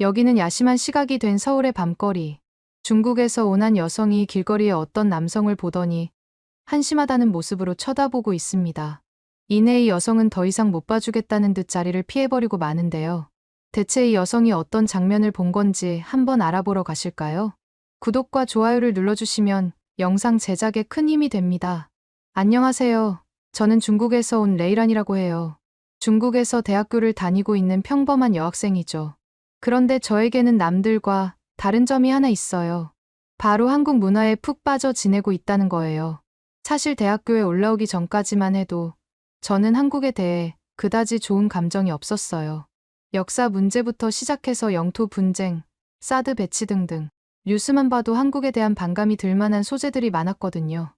여기는 야심한 시각이 된 서울의 밤거리. 중국에서 온 한 여성이 길거리에 어떤 남성을 보더니 한심하다는 모습으로 쳐다보고 있습니다. 이내 이 여성은 더 이상 못 봐주겠다는 듯 자리를 피해버리고 마는데요. 대체 이 여성이 어떤 장면을 본 건지 한번 알아보러 가실까요? 구독과 좋아요를 눌러주시면 영상 제작에 큰 힘이 됩니다. 안녕하세요. 저는 중국에서 온 레이란이라고 해요. 중국에서 대학교를 다니고 있는 평범한 여학생이죠. 그런데 저에게는 남들과 다른 점이 하나 있어요. 바로 한국 문화에 푹 빠져 지내고 있다는 거예요. 사실 대학교에 올라오기 전까지만 해도 저는 한국에 대해 그다지 좋은 감정이 없었어요. 역사 문제부터 시작해서 영토 분쟁, 사드 배치 등등 뉴스만 봐도 한국에 대한 반감이 들 만한 소재들이 많았거든요.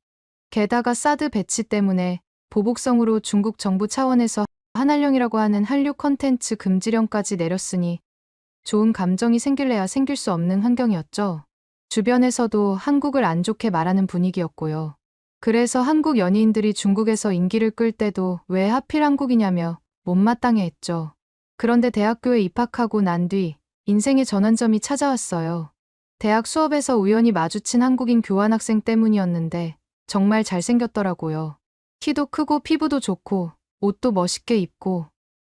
게다가 사드 배치 때문에 보복성으로 중국 정부 차원에서 한한령이라고 하는 한류 콘텐츠 금지령까지 내렸으니 좋은 감정이 생길래야 생길 수 없는 환경이었죠. 주변에서도 한국을 안 좋게 말하는 분위기였고요. 그래서 한국 연예인들이 중국에서 인기를 끌 때도 왜 하필 한국이냐며 못마땅해 했죠. 그런데 대학교에 입학하고 난 뒤 인생의 전환점이 찾아왔어요. 대학 수업에서 우연히 마주친 한국인 교환학생 때문이었는데 정말 잘생겼더라고요. 키도 크고 피부도 좋고 옷도 멋있게 입고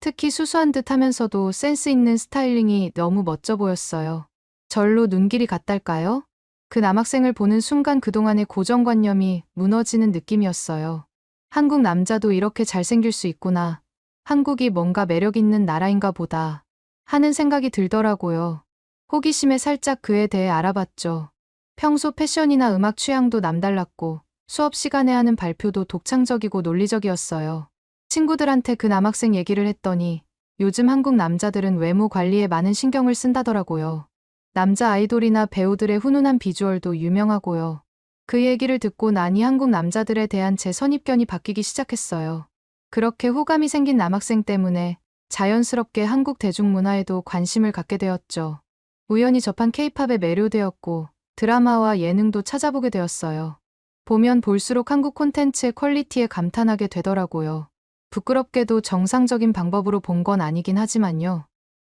특히 수수한 듯 하면서도 센스 있는 스타일링이 너무 멋져 보였어요. 절로 눈길이 갔달까요? 그 남학생을 보는 순간 그동안의 고정관념이 무너지는 느낌이었어요. 한국 남자도 이렇게 잘생길 수 있구나. 한국이 뭔가 매력 있는 나라인가 보다 하는 생각이 들더라고요. 호기심에 살짝 그에 대해 알아봤죠. 평소 패션이나 음악 취향도 남달랐고 수업 시간에 하는 발표도 독창적이고 논리적이었어요. 친구들한테 그 남학생 얘기를 했더니 요즘 한국 남자들은 외모 관리에 많은 신경을 쓴다더라고요. 남자 아이돌이나 배우들의 훈훈한 비주얼도 유명하고요. 그 얘기를 듣고 나니 한국 남자들에 대한 제 선입견이 바뀌기 시작했어요. 그렇게 호감이 생긴 남학생 때문에 자연스럽게 한국 대중문화에도 관심을 갖게 되었죠. 우연히 접한 케이팝에 매료되었고 드라마와 예능도 찾아보게 되었어요. 보면 볼수록 한국 콘텐츠의 퀄리티에 감탄하게 되더라고요. 부끄럽게도 정상적인 방법으로 본 건 아니긴 하지만요.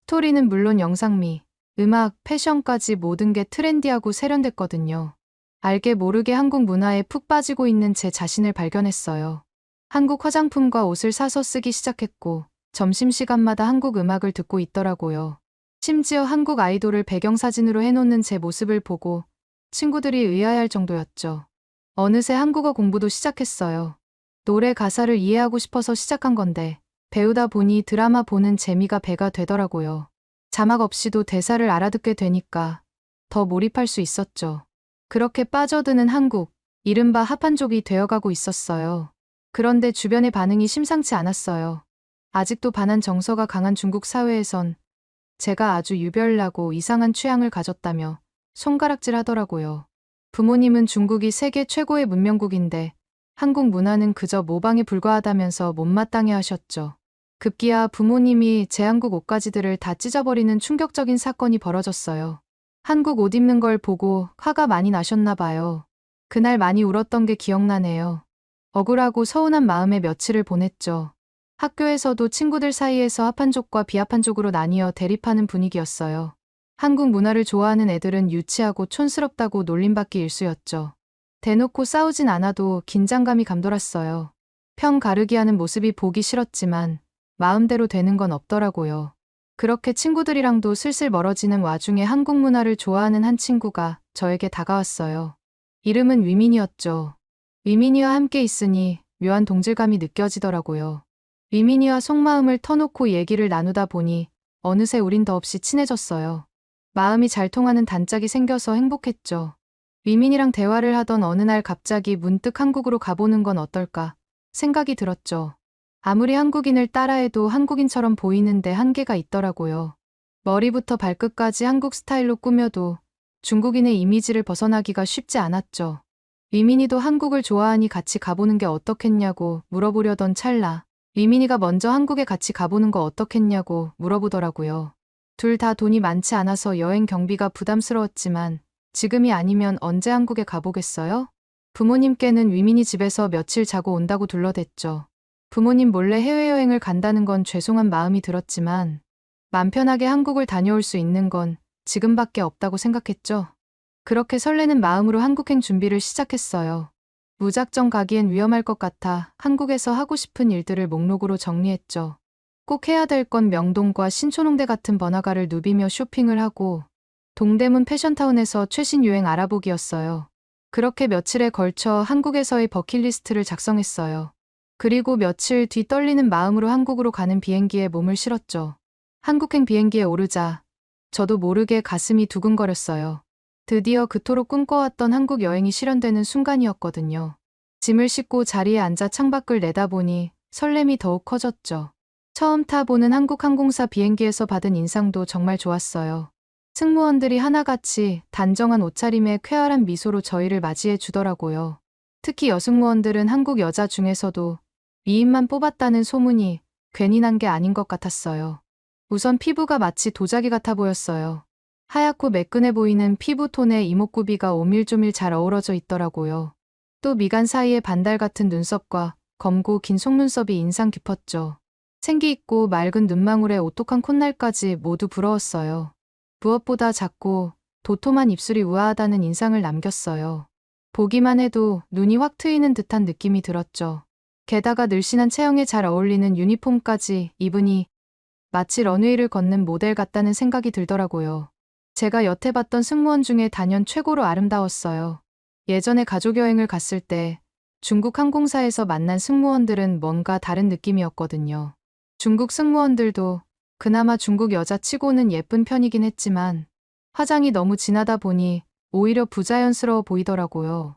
스토리는 물론 영상미, 음악, 패션까지 모든 게 트렌디하고 세련됐거든요. 알게 모르게 한국 문화에 푹 빠지고 있는 제 자신을 발견했어요. 한국 화장품과 옷을 사서 쓰기 시작했고 점심시간마다 한국 음악을 듣고 있더라고요. 심지어 한국 아이돌을 배경사진으로 해놓는 제 모습을 보고 친구들이 의아해할 정도였죠. 어느새 한국어 공부도 시작했어요. 노래 가사를 이해하고 싶어서 시작한 건데 배우다 보니 드라마 보는 재미가 배가 되더라고요. 자막 없이도 대사를 알아듣게 되니까 더 몰입할 수 있었죠. 그렇게 빠져드는 한국, 이른바 합한족이 되어가고 있었어요. 그런데 주변의 반응이 심상치 않았어요. 아직도 반한 정서가 강한 중국 사회에선 제가 아주 유별나고 이상한 취향을 가졌다며 손가락질 하더라고요. 부모님은 중국이 세계 최고의 문명국인데 한국 문화는 그저 모방에 불과하다면서 못마땅해 하셨죠. 급기야 부모님이 제 한국 옷가지들을 다 찢어버리는 충격적인 사건이 벌어졌어요. 한국 옷 입는 걸 보고 화가 많이 나셨나 봐요. 그날 많이 울었던 게 기억나네요. 억울하고 서운한 마음에 며칠을 보냈죠. 학교에서도 친구들 사이에서 합한족과 비합한족으로 나뉘어 대립하는 분위기였어요. 한국 문화를 좋아하는 애들은 유치하고 촌스럽다고 놀림받기 일쑤였죠. 대놓고 싸우진 않아도 긴장감이 감돌았어요. 편 가르기 하는 모습이 보기 싫었지만 마음대로 되는 건 없더라고요. 그렇게 친구들이랑도 슬슬 멀어지는 와중에 한국 문화를 좋아하는 한 친구가 저에게 다가왔어요. 이름은 위민이었죠. 위민이와 함께 있으니 묘한 동질감이 느껴지더라고요. 위민이와 속마음을 터놓고 얘기를 나누다 보니 어느새 우린 더없이 친해졌어요. 마음이 잘 통하는 단짝이 생겨서 행복했죠. 위민이랑 대화를 하던 어느 날 갑자기 문득 한국으로 가보는 건 어떨까 생각이 들었죠. 아무리 한국인을 따라해도 한국인처럼 보이는데 한계가 있더라고요. 머리부터 발끝까지 한국 스타일로 꾸며도 중국인의 이미지를 벗어나기가 쉽지 않았죠. 위민이도 한국을 좋아하니 같이 가보는 게 어떻겠냐고 물어보려던 찰나 위민이가 먼저 한국에 같이 가보는 거 어떻겠냐고 물어보더라고요. 둘 다 돈이 많지 않아서 여행 경비가 부담스러웠지만 지금이 아니면 언제 한국에 가보겠어요? 부모님께는 위민이 집에서 며칠 자고 온다고 둘러댔죠. 부모님 몰래 해외여행을 간다는 건 죄송한 마음이 들었지만 맘 편하게 한국을 다녀올 수 있는 건 지금밖에 없다고 생각했죠. 그렇게 설레는 마음으로 한국행 준비를 시작했어요. 무작정 가기엔 위험할 것 같아 한국에서 하고 싶은 일들을 목록으로 정리했죠. 꼭 해야 될 건 명동과 신촌홍대 같은 번화가를 누비며 쇼핑을 하고 동대문 패션타운에서 최신 유행 알아보기였어요. 그렇게 며칠에 걸쳐 한국에서의 버킷리스트를 작성했어요. 그리고 며칠 뒤 떨리는 마음으로 한국으로 가는 비행기에 몸을 실었죠. 한국행 비행기에 오르자 저도 모르게 가슴이 두근거렸어요. 드디어 그토록 꿈꿔왔던 한국 여행이 실현되는 순간이었거든요. 짐을 싣고 자리에 앉아 창밖을 내다보니 설렘이 더욱 커졌죠. 처음 타보는 한국항공사 비행기에서 받은 인상도 정말 좋았어요. 승무원들이 하나같이 단정한 옷차림에 쾌활한 미소로 저희를 맞이해 주더라고요. 특히 여승무원들은 한국 여자 중에서도 미인만 뽑았다는 소문이 괜히 난 게 아닌 것 같았어요. 우선 피부가 마치 도자기 같아 보였어요. 하얗고 매끈해 보이는 피부톤에 이목구비가 오밀조밀 잘 어우러져 있더라고요. 또 미간 사이에 반달 같은 눈썹과 검고 긴 속눈썹이 인상 깊었죠. 생기 있고 맑은 눈망울에 오똑한 콧날까지 모두 부러웠어요. 무엇보다 작고 도톰한 입술이 우아하다는 인상을 남겼어요. 보기만 해도 눈이 확 트이는 듯한 느낌이 들었죠. 게다가 늘씬한 체형에 잘 어울리는 유니폼까지 입으니 마치 런웨이를 걷는 모델 같다는 생각이 들더라고요. 제가 여태 봤던 승무원 중에 단연 최고로 아름다웠어요. 예전에 가족여행을 갔을 때 중국 항공사에서 만난 승무원들은 뭔가 다른 느낌이었거든요. 중국 승무원들도 그나마 중국 여자치고는 예쁜 편이긴 했지만 화장이 너무 진하다 보니 오히려 부자연스러워 보이더라고요.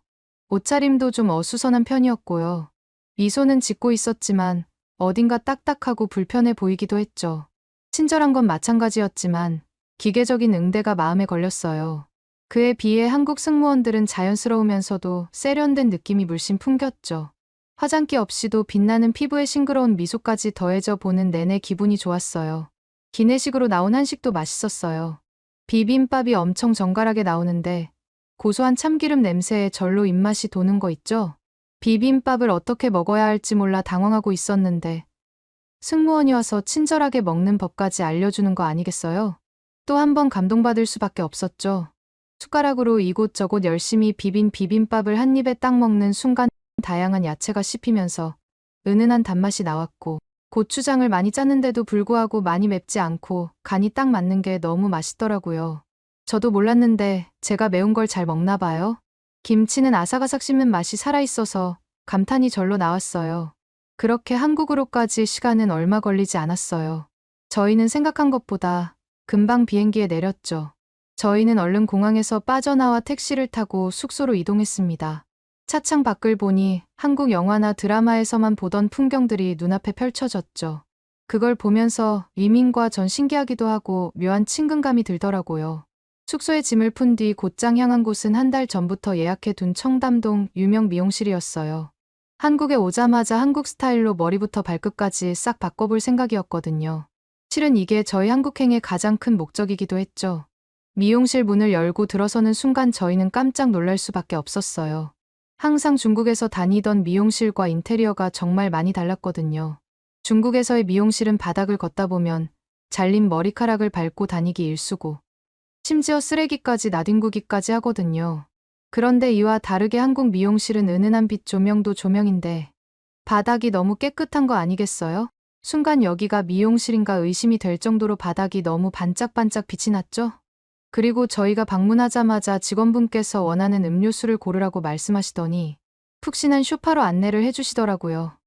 옷차림도 좀 어수선한 편이었고요. 미소는 짓고 있었지만 어딘가 딱딱하고 불편해 보이기도 했죠. 친절한 건 마찬가지였지만 기계적인 응대가 마음에 걸렸어요. 그에 비해 한국 승무원들은 자연스러우면서도 세련된 느낌이 물씬 풍겼죠. 화장기 없이도 빛나는 피부에 싱그러운 미소까지 더해져 보는 내내 기분이 좋았어요. 기내식으로 나온 한식도 맛있었어요. 비빔밥이 엄청 정갈하게 나오는데 고소한 참기름 냄새에 절로 입맛이 도는 거 있죠? 비빔밥을 어떻게 먹어야 할지 몰라 당황하고 있었는데 승무원이 와서 친절하게 먹는 법까지 알려주는 거 아니겠어요? 또 한 번 감동받을 수밖에 없었죠. 숟가락으로 이곳저곳 열심히 비빈 비빔밥을 한 입에 딱 먹는 순간 다양한 야채가 씹히면서 은은한 단맛이 나왔고 고추장을 많이 짰는데도 불구하고 많이 맵지 않고 간이 딱 맞는 게 너무 맛있더라고요. 저도 몰랐는데 제가 매운 걸 잘 먹나 봐요. 김치는 아삭아삭 씹는 맛이 살아있어서 감탄이 절로 나왔어요. 그렇게 한국으로까지 시간은 얼마 걸리지 않았어요. 저희는 생각한 것보다 금방 비행기에 내렸죠. 저희는 얼른 공항에서 빠져나와 택시를 타고 숙소로 이동했습니다. 차창 밖을 보니 한국 영화나 드라마에서만 보던 풍경들이 눈앞에 펼쳐졌죠. 그걸 보면서 위민과 전 신기하기도 하고 묘한 친근감이 들더라고요. 숙소에 짐을 푼 뒤 곧장 향한 곳은 한 달 전부터 예약해둔 청담동 유명 미용실이었어요. 한국에 오자마자 한국 스타일로 머리부터 발끝까지 싹 바꿔볼 생각이었거든요. 실은 이게 저희 한국행의 가장 큰 목적이기도 했죠. 미용실 문을 열고 들어서는 순간 저희는 깜짝 놀랄 수밖에 없었어요. 항상 중국에서 다니던 미용실과 인테리어가 정말 많이 달랐거든요. 중국에서의 미용실은 바닥을 걷다 보면 잘린 머리카락을 밟고 다니기 일쑤고 심지어 쓰레기까지 나뒹구기까지 하거든요. 그런데 이와 다르게 한국 미용실은 은은한 빛 조명도 조명인데 바닥이 너무 깨끗한 거 아니겠어요? 순간 여기가 미용실인가 의심이 될 정도로 바닥이 너무 반짝반짝 빛이 났죠? 그리고 저희가 방문하자마자 직원분께서 원하는 음료수를 고르라고 말씀하시더니 푹신한 쇼파로 안내를 해주시더라고요.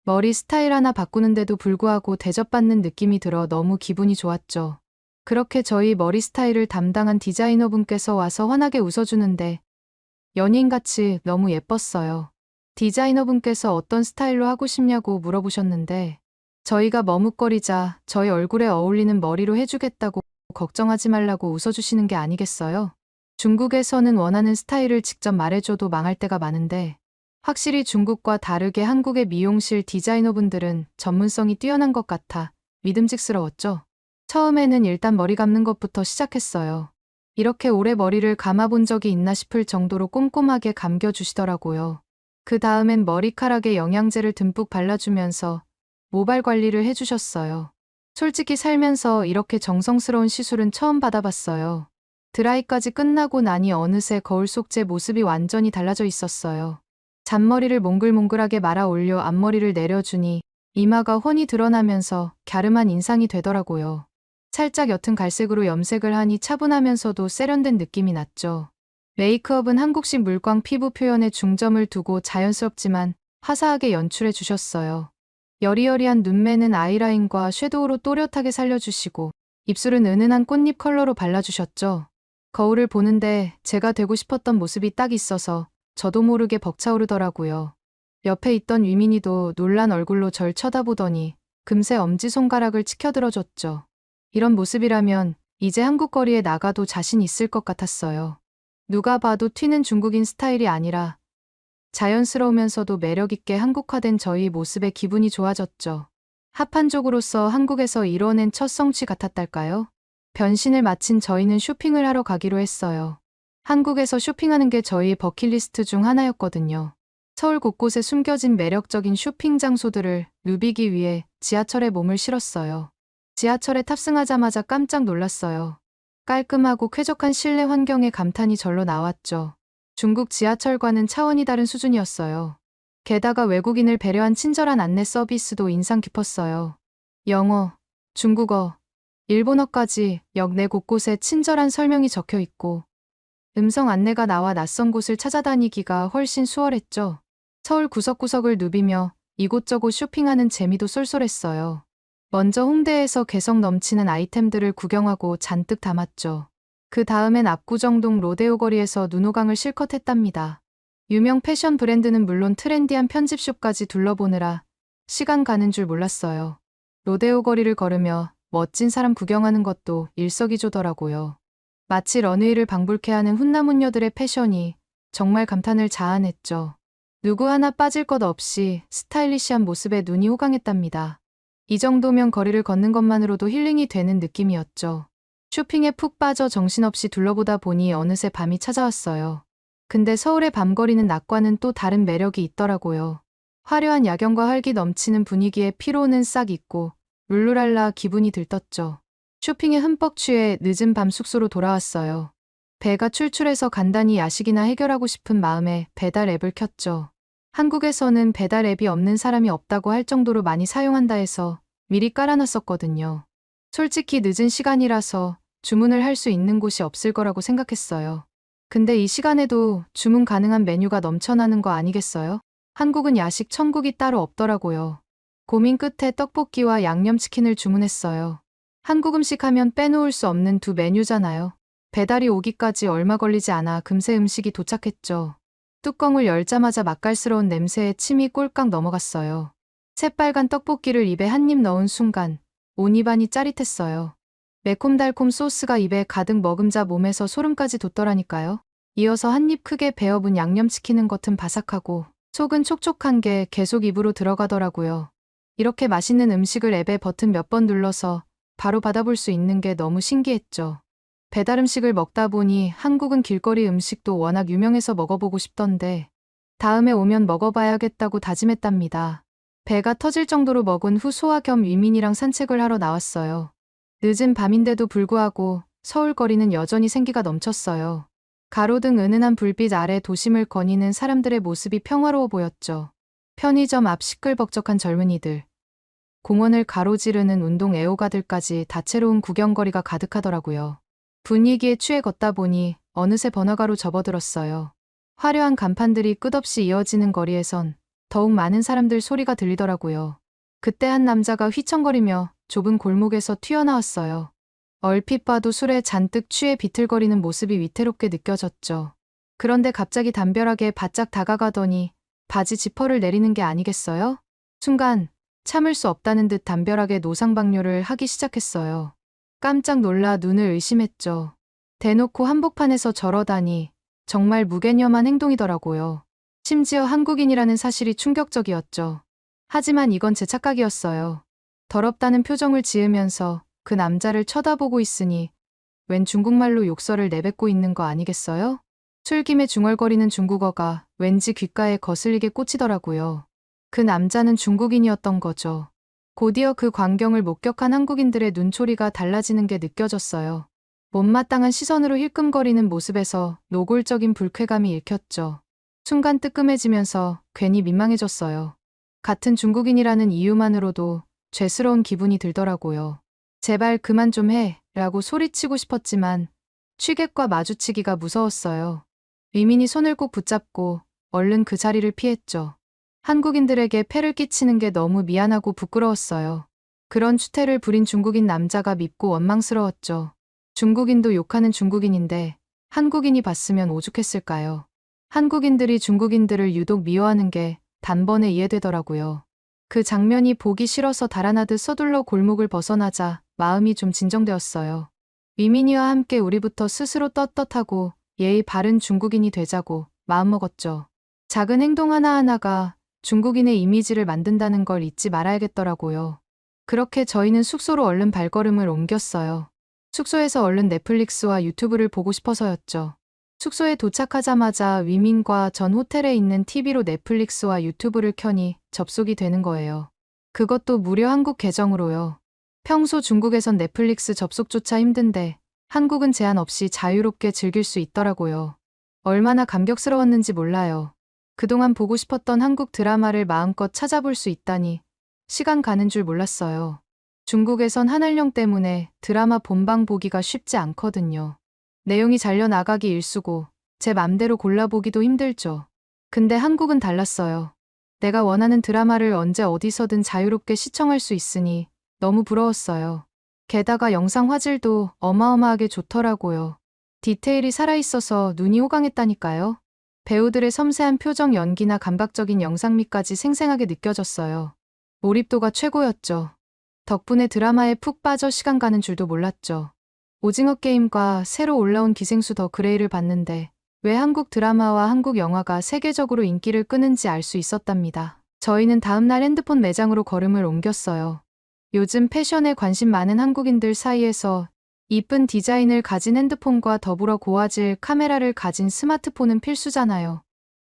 머리 스타일 하나 바꾸는데도 불구하고 대접받는 느낌이 들어 너무 기분이 좋았죠. 그렇게 저희 머리 스타일을 담당한 디자이너분께서 와서 환하게 웃어주는데 연예인같이 너무 예뻤어요. 디자이너분께서 어떤 스타일로 하고 싶냐고 물어보셨는데 저희가 머뭇거리자 저희 얼굴에 어울리는 머리로 해주겠다고 걱정하지 말라고 웃어주시는 게 아니겠어요? 중국에서는 원하는 스타일을 직접 말해줘도 망할 때가 많은데 확실히 중국과 다르게 한국의 미용실 디자이너분들은 전문성이 뛰어난 것 같아 믿음직스러웠죠. 처음에는 일단 머리 감는 것부터 시작했어요. 이렇게 오래 머리를 감아본 적이 있나 싶을 정도로 꼼꼼하게 감겨주시더라고요. 그 다음엔 머리카락에 영양제를 듬뿍 발라주면서 모발 관리를 해주셨어요. 솔직히 살면서 이렇게 정성스러운 시술은 처음 받아봤어요. 드라이까지 끝나고 나니 어느새 거울 속 제 모습이 완전히 달라져 있었어요. 잔머리를 몽글몽글하게 말아 올려 앞머리를 내려주니 이마가 훤히 드러나면서 갸름한 인상이 되더라고요. 살짝 옅은 갈색으로 염색을 하니 차분하면서도 세련된 느낌이 났죠. 메이크업은 한국식 물광 피부 표현에 중점을 두고 자연스럽지만 화사하게 연출해 주셨어요. 여리여리한 눈매는 아이라인과 섀도우로 또렷하게 살려주시고 입술은 은은한 꽃잎 컬러로 발라주셨죠. 거울을 보는데 제가 되고 싶었던 모습이 딱 있어서 저도 모르게 벅차오르더라고요. 옆에 있던 위민이도 놀란 얼굴로 절 쳐다보더니 금세 엄지손가락을 치켜들어줬죠. 이런 모습이라면 이제 한국 거리에 나가도 자신 있을 것 같았어요. 누가 봐도 튀는 중국인 스타일이 아니라 자연스러우면서도 매력있게 한국화된 저희 모습에 기분이 좋아졌죠. 합한족으로서 한국에서 이뤄낸 첫 성취 같았달까요? 변신을 마친 저희는 쇼핑을 하러 가기로 했어요. 한국에서 쇼핑하는 게 저희 버킷리스트 중 하나였거든요. 서울 곳곳에 숨겨진 매력적인 쇼핑 장소들을 누비기 위해 지하철에 몸을 실었어요. 지하철에 탑승하자마자 깜짝 놀랐어요. 깔끔하고 쾌적한 실내 환경에 감탄이 절로 나왔죠. 중국 지하철과는 차원이 다른 수준이었어요. 게다가 외국인을 배려한 친절한 안내 서비스도 인상 깊었어요. 영어, 중국어, 일본어까지 역내 곳곳에 친절한 설명이 적혀 있고 음성 안내가 나와 낯선 곳을 찾아다니기가 훨씬 수월했죠. 서울 구석구석을 누비며 이곳저곳 쇼핑하는 재미도 쏠쏠했어요. 먼저 홍대에서 개성 넘치는 아이템들을 구경하고 잔뜩 담았죠. 그 다음엔 압구정동 로데오 거리에서 눈호강을 실컷 했답니다. 유명 패션 브랜드는 물론 트렌디한 편집숍까지 둘러보느라 시간 가는 줄 몰랐어요. 로데오 거리를 걸으며 멋진 사람 구경하는 것도 일석이조더라고요. 마치 런웨이를 방불케 하는 훈남훈녀들의 패션이 정말 감탄을 자아냈죠. 누구 하나 빠질 것 없이 스타일리시한 모습에 눈이 호강했답니다. 이 정도면 거리를 걷는 것만으로도 힐링이 되는 느낌이었죠. 쇼핑에 푹 빠져 정신없이 둘러보다 보니 어느새 밤이 찾아왔어요. 근데 서울의 밤거리는 낮과는 또 다른 매력이 있더라고요. 화려한 야경과 활기 넘치는 분위기에 피로는 싹 잊고 룰루랄라 기분이 들떴죠. 쇼핑에 흠뻑 취해 늦은 밤 숙소로 돌아왔어요. 배가 출출해서 간단히 야식이나 해결하고 싶은 마음에 배달 앱을 켰죠. 한국에서는 배달 앱이 없는 사람이 없다고 할 정도로 많이 사용한다 해서 미리 깔아놨었거든요. 솔직히 늦은 시간이라서 주문을 할 수 있는 곳이 없을 거라고 생각했어요. 근데 이 시간에도 주문 가능한 메뉴가 넘쳐나는 거 아니겠어요? 한국은 야식 천국이 따로 없더라고요. 고민 끝에 떡볶이와 양념치킨을 주문했어요. 한국 음식 하면 빼놓을 수 없는 두 메뉴잖아요. 배달이 오기까지 얼마 걸리지 않아 금세 음식이 도착했죠. 뚜껑을 열자마자 맛깔스러운 냄새에 침이 꼴깍 넘어갔어요. 새빨간 떡볶이를 입에 한 입 넣은 순간 온 입안이 짜릿했어요. 매콤달콤 소스가 입에 가득 머금자 몸에서 소름까지 돋더라니까요. 이어서 한 입 크게 베어본 양념치킨은 겉은 바삭하고 속은 촉촉한 게 계속 입으로 들어가더라고요. 이렇게 맛있는 음식을 앱에 버튼 몇 번 눌러서 바로 받아볼 수 있는 게 너무 신기했죠. 배달 음식을 먹다 보니 한국은 길거리 음식도 워낙 유명해서 먹어보고 싶던데 다음에 오면 먹어봐야겠다고 다짐했답니다. 배가 터질 정도로 먹은 후 소화 겸 위민이랑 산책을 하러 나왔어요. 늦은 밤인데도 불구하고 서울 거리는 여전히 생기가 넘쳤어요. 가로등 은은한 불빛 아래 도심을 거니는 사람들의 모습이 평화로워 보였죠. 편의점 앞 시끌벅적한 젊은이들, 공원을 가로지르는 운동 애호가들까지 다채로운 구경거리가 가득하더라고요. 분위기에 취해 걷다 보니 어느새 번화가로 접어들었어요. 화려한 간판들이 끝없이 이어지는 거리에선 더욱 많은 사람들 소리가 들리더라고요. 그때 한 남자가 휘청거리며 좁은 골목에서 튀어나왔어요. 얼핏 봐도 술에 잔뜩 취해 비틀거리는 모습이 위태롭게 느껴졌죠. 그런데 갑자기 담벼락에 바짝 다가가더니 바지 지퍼를 내리는 게 아니겠어요? 순간 참을 수 없다는 듯 담벼락에 노상방뇨를 하기 시작했어요. 깜짝 놀라 눈을 의심했죠. 대놓고 한복판에서 저러다니 정말 무개념한 행동이더라고요. 심지어 한국인이라는 사실이 충격적이었죠. 하지만 이건 제 착각이었어요. 더럽다는 표정을 지으면서 그 남자를 쳐다보고 있으니 웬 중국말로 욕설을 내뱉고 있는 거 아니겠어요? 술김에 중얼거리는 중국어가 왠지 귓가에 거슬리게 꽂히더라고요. 그 남자는 중국인이었던 거죠. 곧이어 그 광경을 목격한 한국인들의 눈초리가 달라지는 게 느껴졌어요. 못마땅한 시선으로 힐끔거리는 모습에서 노골적인 불쾌감이 읽혔죠. 순간 뜨끔해지면서 괜히 민망해졌어요. 같은 중국인이라는 이유만으로도 죄스러운 기분이 들더라고요. 제발 그만 좀 해, 라고 소리치고 싶었지만 취객과 마주치기가 무서웠어요. 위민이 손을 꼭 붙잡고 얼른 그 자리를 피했죠. 한국인들에게 폐를 끼치는 게 너무 미안하고 부끄러웠어요. 그런 추태를 부린 중국인 남자가 밉고 원망스러웠죠. 중국인도 욕하는 중국인인데 한국인이 봤으면 오죽했을까요? 한국인들이 중국인들을 유독 미워하는 게 단번에 이해되더라고요. 그 장면이 보기 싫어서 달아나듯 서둘러 골목을 벗어나자 마음이 좀 진정되었어요. 위민이와 함께 우리부터 스스로 떳떳하고 예의 바른 중국인이 되자고 마음먹었죠. 작은 행동 하나하나가 중국인의 이미지를 만든다는 걸 잊지 말아야겠더라고요. 그렇게 저희는 숙소로 얼른 발걸음을 옮겼어요. 숙소에서 얼른 넷플릭스와 유튜브를 보고 싶어서였죠. 숙소에 도착하자마자 위민과 전 호텔에 있는 TV로 넷플릭스와 유튜브를 켜니 접속이 되는 거예요. 그것도 무료 한국 계정으로요. 평소 중국에선 넷플릭스 접속조차 힘든데 한국은 제한 없이 자유롭게 즐길 수 있더라고요. 얼마나 감격스러웠는지 몰라요. 그동안 보고 싶었던 한국 드라마를 마음껏 찾아볼 수 있다니 시간 가는 줄 몰랐어요. 중국에선 한알령 때문에 드라마 본방 보기가 쉽지 않거든요. 내용이 잘려나가기 일쑤고 제 맘대로 골라보기도 힘들죠. 근데 한국은 달랐어요. 내가 원하는 드라마를 언제 어디서든 자유롭게 시청할 수 있으니 너무 부러웠어요. 게다가 영상 화질도 어마어마하게 좋더라고요. 디테일이 살아있어서 눈이 호강했다니까요. 배우들의 섬세한 표정 연기나 감각적인 영상미까지 생생하게 느껴졌어요. 몰입도가 최고였죠. 덕분에 드라마에 푹 빠져 시간 가는 줄도 몰랐죠. 오징어 게임과 새로 올라온 기생수 더 그레이를 봤는데 왜 한국 드라마와 한국 영화가 세계적으로 인기를 끄는지 알 수 있었답니다. 저희는 다음날 핸드폰 매장으로 걸음을 옮겼어요. 요즘 패션에 관심 많은 한국인들 사이에서 이쁜 디자인을 가진 핸드폰과 더불어 고화질 카메라를 가진 스마트폰은 필수잖아요.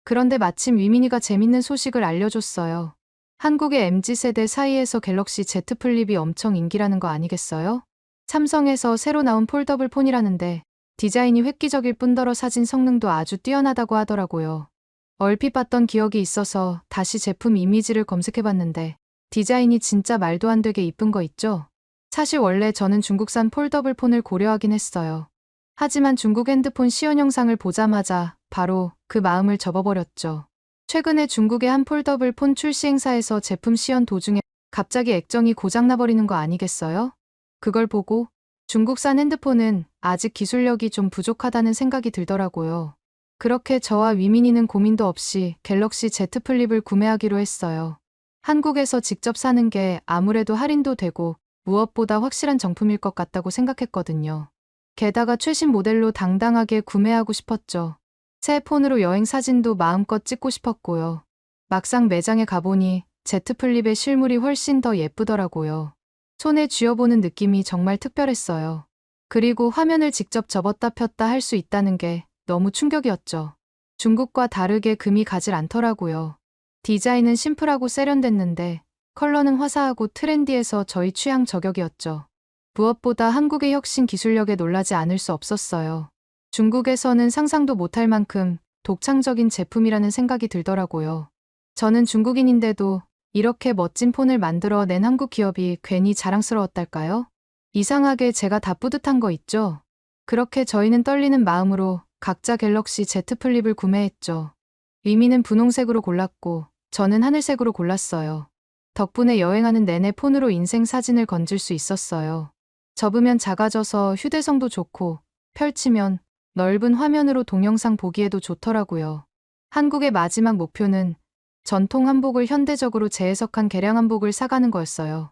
그런데 마침 위민이가 재밌는 소식을 알려줬어요. 한국의 MZ세대 사이에서 갤럭시 Z 플립이 엄청 인기라는 거 아니겠어요? 삼성에서 새로 나온 폴더블 폰이라는데 디자인이 획기적일 뿐더러 사진 성능도 아주 뛰어나다고 하더라고요. 얼핏 봤던 기억이 있어서 다시 제품 이미지를 검색해봤는데 디자인이 진짜 말도 안 되게 이쁜 거 있죠? 사실 원래 저는 중국산 폴더블 폰을 고려하긴 했어요. 하지만 중국 핸드폰 시연 영상을 보자마자 바로 그 마음을 접어버렸죠. 최근에 중국의 한 폴더블 폰 출시 행사에서 제품 시연 도중에 갑자기 액정이 고장나버리는 거 아니겠어요? 그걸 보고 중국산 핸드폰은 아직 기술력이 좀 부족하다는 생각이 들더라고요. 그렇게 저와 위민이는 고민도 없이 갤럭시 Z 플립을 구매하기로 했어요. 한국에서 직접 사는 게 아무래도 할인도 되고 무엇보다 확실한 정품일 것 같다고 생각했거든요. 게다가 최신 모델로 당당하게 구매하고 싶었죠. 새 폰으로 여행 사진도 마음껏 찍고 싶었고요. 막상 매장에 가보니 Z 플립의 실물이 훨씬 더 예쁘더라고요. 손에 쥐어보는 느낌이 정말 특별했어요. 그리고 화면을 직접 접었다 폈다 할 수 있다는 게 너무 충격이었죠. 중국과 다르게 금이 가질 않더라고요. 디자인은 심플하고 세련됐는데 컬러는 화사하고 트렌디해서 저희 취향 저격이었죠. 무엇보다 한국의 혁신 기술력에 놀라지 않을 수 없었어요. 중국에서는 상상도 못할 만큼 독창적인 제품이라는 생각이 들더라고요. 저는 중국인인데도 이렇게 멋진 폰을 만들어 낸 한국 기업이 괜히 자랑스러웠달까요? 이상하게 제가 다 뿌듯한 거 있죠? 그렇게 저희는 떨리는 마음으로 각자 갤럭시 Z 플립을 구매했죠. 위미는 분홍색으로 골랐고 저는 하늘색으로 골랐어요. 덕분에 여행하는 내내 폰으로 인생 사진을 건질 수 있었어요. 접으면 작아져서 휴대성도 좋고 펼치면 넓은 화면으로 동영상 보기에도 좋더라고요. 한국의 마지막 목표는 전통 한복을 현대적으로 재해석한 개량 한복을 사가는 거였어요.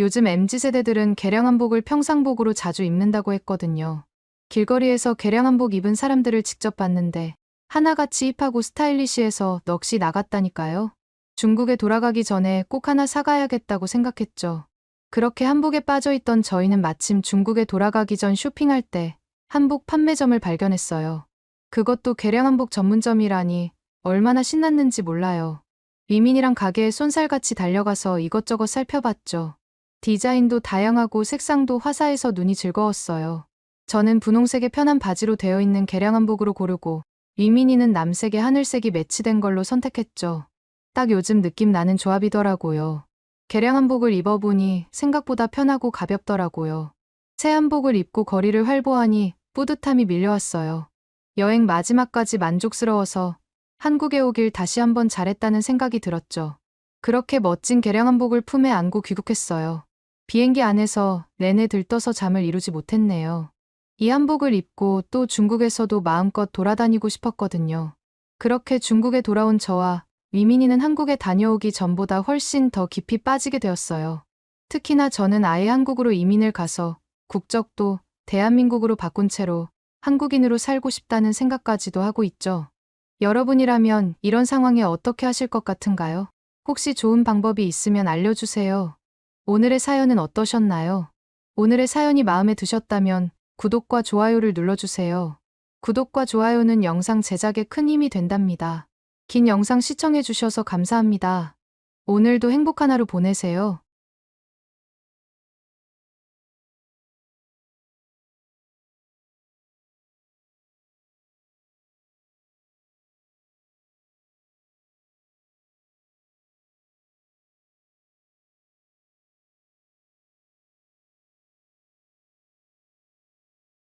요즘 MZ세대들은 개량 한복을 평상복으로 자주 입는다고 했거든요. 길거리에서 개량 한복 입은 사람들을 직접 봤는데 하나같이 힙하고 스타일리시해서 넋이 나갔다니까요. 중국에 돌아가기 전에 꼭 하나 사가야겠다고 생각했죠. 그렇게 한복에 빠져있던 저희는 마침 중국에 돌아가기 전 쇼핑할 때 한복 판매점을 발견했어요. 그것도 개량 한복 전문점이라니 얼마나 신났는지 몰라요. 위민이랑 가게에 쏜살같이 달려가서 이것저것 살펴봤죠. 디자인도 다양하고 색상도 화사해서 눈이 즐거웠어요. 저는 분홍색의 편한 바지로 되어 있는 개량 한복으로 고르고 위민이는 남색에 하늘색이 매치된 걸로 선택했죠. 딱 요즘 느낌 나는 조합이더라고요. 개량 한복을 입어보니 생각보다 편하고 가볍더라고요. 새 한복을 입고 거리를 활보하니 뿌듯함이 밀려왔어요. 여행 마지막까지 만족스러워서 한국에 오길 다시 한번 잘했다는 생각이 들었죠. 그렇게 멋진 개량 한복을 품에 안고 귀국했어요. 비행기 안에서 내내 들떠서 잠을 이루지 못했네요. 이 한복을 입고 또 중국에서도 마음껏 돌아다니고 싶었거든요. 그렇게 중국에 돌아온 저와 위민이는 한국에 다녀오기 전보다 훨씬 더 깊이 빠지게 되었어요. 특히나 저는 아예 한국으로 이민을 가서 국적도 대한민국으로 바꾼 채로 한국인으로 살고 싶다는 생각까지도 하고 있죠. 여러분이라면 이런 상황에 어떻게 하실 것 같은가요? 혹시 좋은 방법이 있으면 알려주세요. 오늘의 사연은 어떠셨나요? 오늘의 사연이 마음에 드셨다면 구독과 좋아요를 눌러주세요. 구독과 좋아요는 영상 제작에 큰 힘이 된답니다. 긴 영상 시청해주셔서 감사합니다. 오늘도 행복한 하루 보내세요.